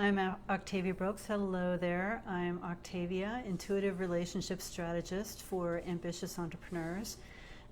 I'm Octavia Brooks. Hello there. I'm Octavia, Intuitive Relationship Strategist for ambitious entrepreneurs.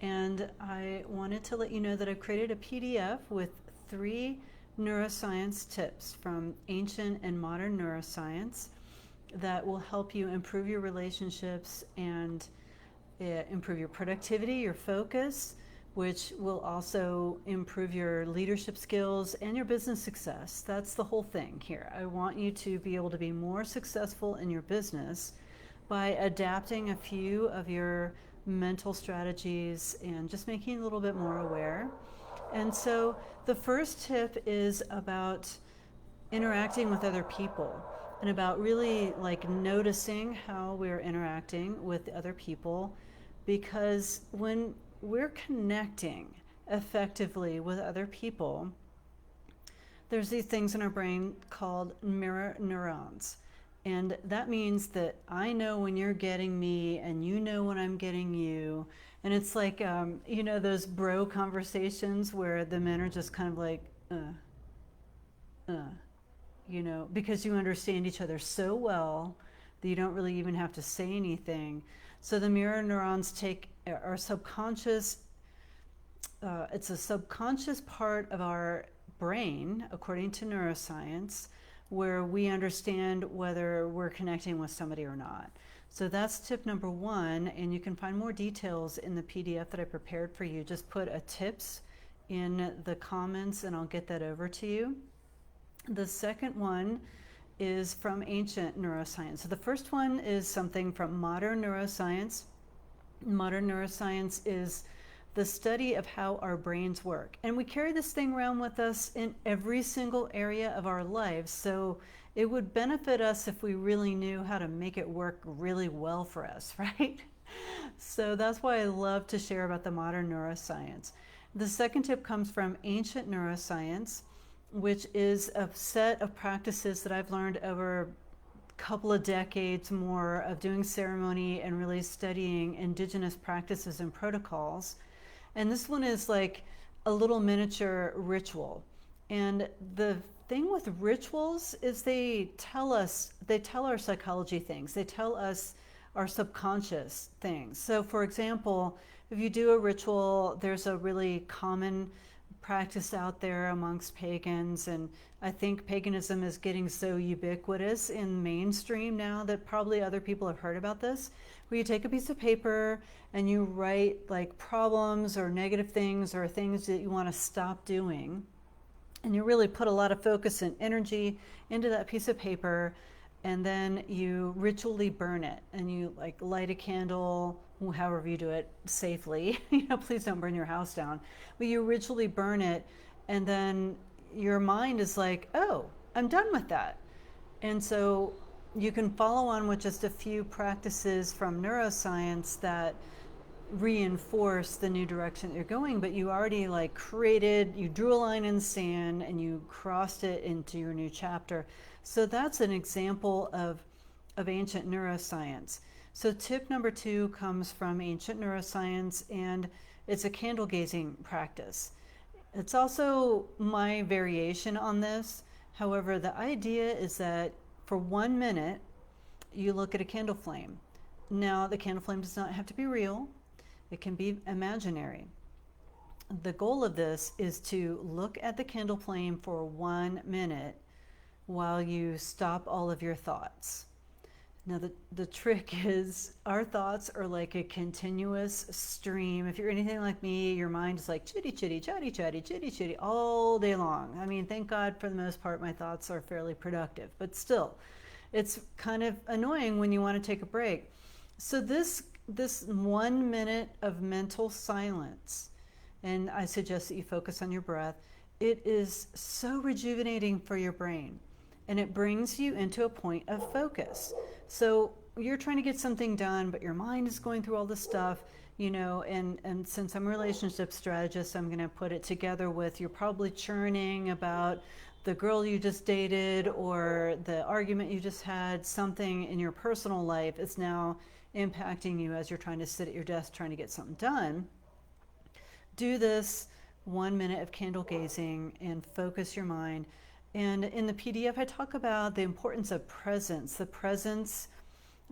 And I wanted to let you know that I've created a PDF with 3 neuroscience tips from ancient and modern neuroscience that will help you improve your relationships and improve your productivity, your focus, which will also improve your leadership skills and your business success. That's the whole thing here. I want you to be able to be more successful in your business by adapting a few of your mental strategies and just making you a little bit more aware. And so the first tip is about interacting with other people and about really like noticing how we're interacting with other people, because when we're connecting effectively with other people, there's these things in our brain called mirror neurons. And that means that I know when you're getting me and you know when I'm getting you. And it's like, those bro conversations where the men are just kind of like, because you understand each other so well that you don't really even have to say anything. So the mirror neurons take our subconscious, it's a subconscious part of our brain, according to neuroscience, where we understand whether we're connecting with somebody or not. So that's tip number 1, and you can find more details in the PDF that I prepared for you. Just put a tips in the comments and I'll get that over to you. The second one is from ancient neuroscience. So the first one is something from modern neuroscience. Modern neuroscience is the study of how our brains work. And we carry this thing around with us in every single area of our lives. So it would benefit us if we really knew how to make it work really well for us, right? So that's why I love to share about the modern neuroscience. The second tip comes from ancient neuroscience, which is a set of practices that I've learned over a couple of decades more of doing ceremony and really studying indigenous practices and protocols. And this one is like a little miniature ritual. And the thing with rituals is they tell our psychology things. They tell us our subconscious things. So for example, if you do a ritual, there's a really common practice out there amongst pagans, and I think paganism is getting so ubiquitous in mainstream now that probably other people have heard about this, where you take a piece of paper and you write like problems or negative things or things that you want to stop doing, and you really put a lot of focus and energy into that piece of paper, and then you ritually burn it, and you like light a candle, however you do it safely. Please don't burn your house down. But you ritually burn it, and then your mind is like, oh, I'm done with that. And so you can follow on with just a few practices from neuroscience that reinforce the new direction that you're going, but you already you drew a line in the sand and you crossed it into your new chapter. So that's an example of ancient neuroscience. So tip number 2 comes from ancient neuroscience, and it's a candle gazing practice. It's also my variation on this. However, the idea is that for 1 minute, you look at a candle flame. Now, the candle flame does not have to be real. It can be imaginary. The goal of this is to look at the candle flame for 1 minute while you stop all of your thoughts. Now, the trick is our thoughts are like a continuous stream. If you're anything like me, your mind is like chitty, chitty, chatty, chatty, chitty, chitty all day long. I mean, thank God for the most part, my thoughts are fairly productive, but still, it's kind of annoying when you want to take a break. So this 1 minute of mental silence, and I suggest that you focus on your breath, it is so rejuvenating for your brain. And it brings you into a point of focus. So you're trying to get something done, but your mind is going through all this stuff, and since I'm a relationship strategist, I'm going to put it together with you're probably churning about the girl you just dated or the argument you just had. Something in your personal life is now impacting you as you're trying to sit at your desk trying to get something done. Do this 1 minute of candle gazing and focus your mind. And in the PDF, I talk about the importance of presence, the presence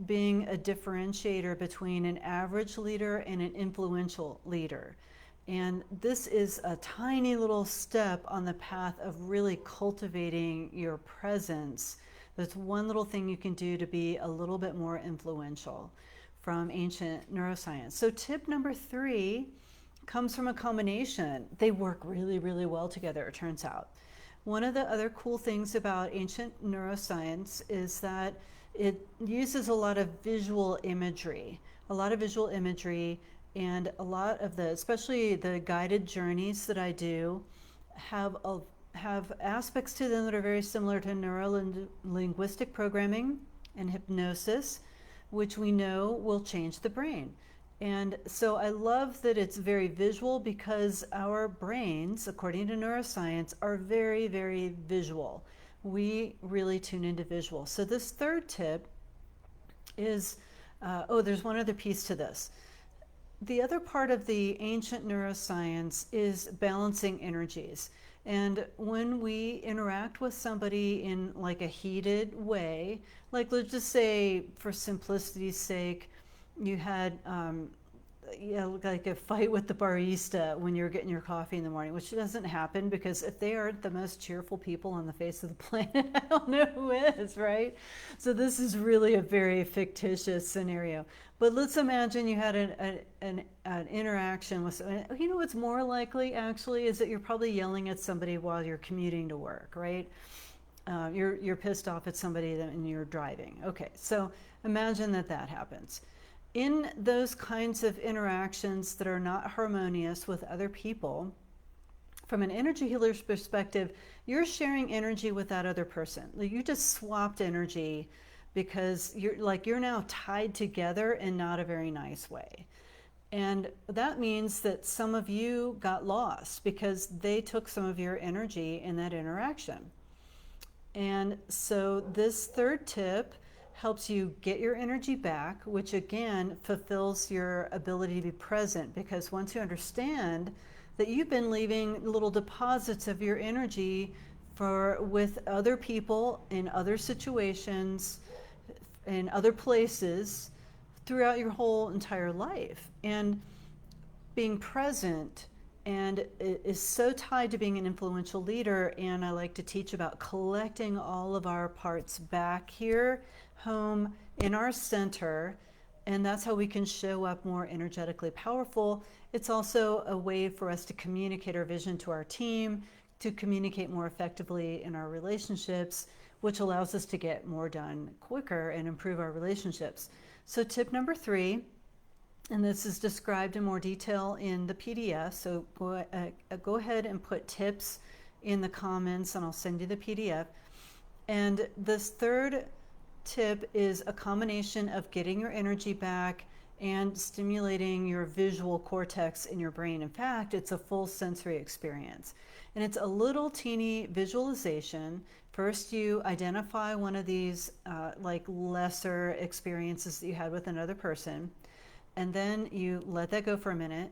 being a differentiator between an average leader and an influential leader. And this is a tiny little step on the path of really cultivating your presence. That's one little thing you can do to be a little bit more influential from ancient neuroscience. So tip number 3 comes from a combination. They work really, really well together, it turns out. One of the other cool things about ancient neuroscience is that it uses a lot of visual imagery, and a lot of the, especially the guided journeys that I do, have aspects to them that are very similar to neuro-linguistic programming and hypnosis, which we know will change the brain. And so I love that it's very visual, because our brains, according to neuroscience, are very, very visual. We really tune into visual. So this third tip is, there's one other piece to this. The other part of the ancient neuroscience is balancing energies. And when we interact with somebody in like a heated way, like let's just say for simplicity's sake, you had like a fight with the barista when you're getting your coffee in the morning, which doesn't happen, because if they aren't the most cheerful people on the face of the planet, I don't know who is, right? So this is really a very fictitious scenario. But let's imagine you had an interaction with, you know, what's more likely actually is that you're probably yelling at somebody while you're commuting to work, right? You're pissed off at somebody and you're driving. Okay, so imagine that happens. In those kinds of interactions that are not harmonious with other people, from an energy healer's perspective, you're sharing energy with that other person. You just swapped energy, because you're now tied together in not a very nice way. And that means that some of you got lost because they took some of your energy in that interaction. And so this third tip helps you get your energy back, which again fulfills your ability to be present, because once you understand that you've been leaving little deposits of your energy with other people in other situations in other places throughout your whole entire life, and being present and is so tied to being an influential leader. And I like to teach about collecting all of our parts back here home in our center, and that's how we can show up more energetically powerful. It's also a way for us to communicate our vision to our team, to communicate more effectively in our relationships, which allows us to get more done quicker and improve our relationships. So tip number 3, and this is described in more detail in the PDF, so go ahead and put tips in the comments and I'll send you the PDF. And this third tip is a combination of getting your energy back and stimulating your visual cortex in your brain. In fact, it's a full sensory experience. And it's a little teeny visualization. First, you identify one of these like lesser experiences that you had with another person, and then you let that go for a minute,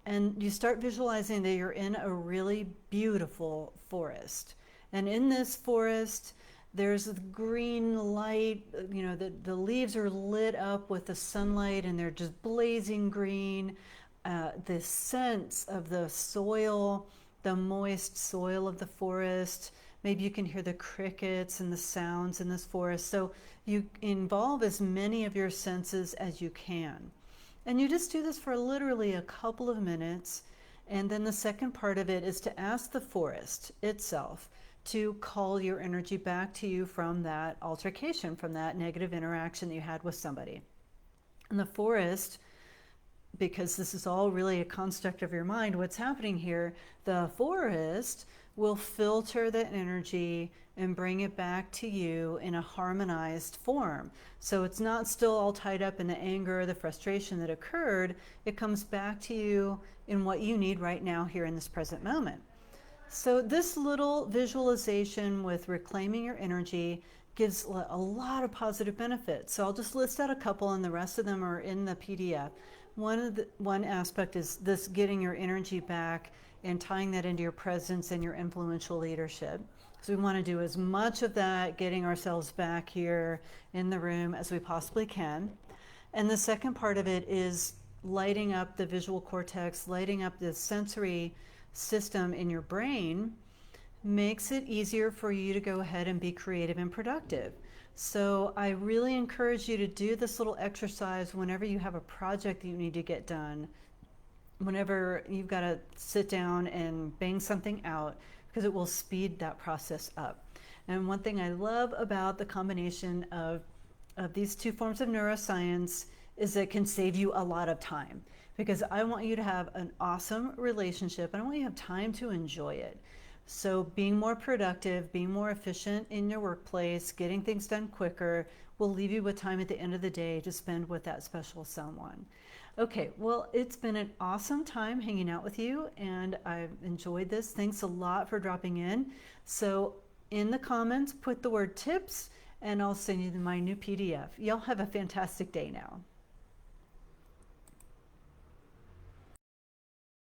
and you start visualizing that you're in a really beautiful forest. And in this forest, there's green light, you know, the leaves are lit up with the sunlight and they're just blazing green. The sense of the soil, the moist soil of the forest, maybe you can hear the crickets and the sounds in this forest. So you involve as many of your senses as you can. And you just do this for literally a couple of minutes. And then the second part of it is to ask the forest itself to call your energy back to you from that altercation, from that negative interaction that you had with somebody. And the forest, because this is all really a construct of your mind, what's happening here, the forest will filter that energy and bring it back to you in a harmonized form. So it's not still all tied up in the anger or the frustration that occurred. It comes back to you in what you need right now here in this present moment. So this little visualization with reclaiming your energy gives a lot of positive benefits. So I'll just list out a couple, and the rest of them are in the PDF. One aspect is this getting your energy back and tying that into your presence and your influential leadership. So we want to do as much of that, getting ourselves back here in the room as we possibly can. And the second part of it is lighting up the visual cortex, lighting up the sensory system in your brain makes it easier for you to go ahead and be creative and productive. So I really encourage you to do this little exercise whenever you have a project that you need to get done, whenever you've got to sit down and bang something out, because it will speed that process up. And one thing I love about the combination of these two forms of neuroscience is it can save you a lot of time, because I want you to have an awesome relationship and I want you to have time to enjoy it. So being more productive, being more efficient in your workplace, getting things done quicker will leave you with time at the end of the day to spend with that special someone. Okay, well, it's been an awesome time hanging out with you and I've enjoyed this. Thanks a lot for dropping in. So in the comments, put the word tips and I'll send you my new PDF. Y'all have a fantastic day now.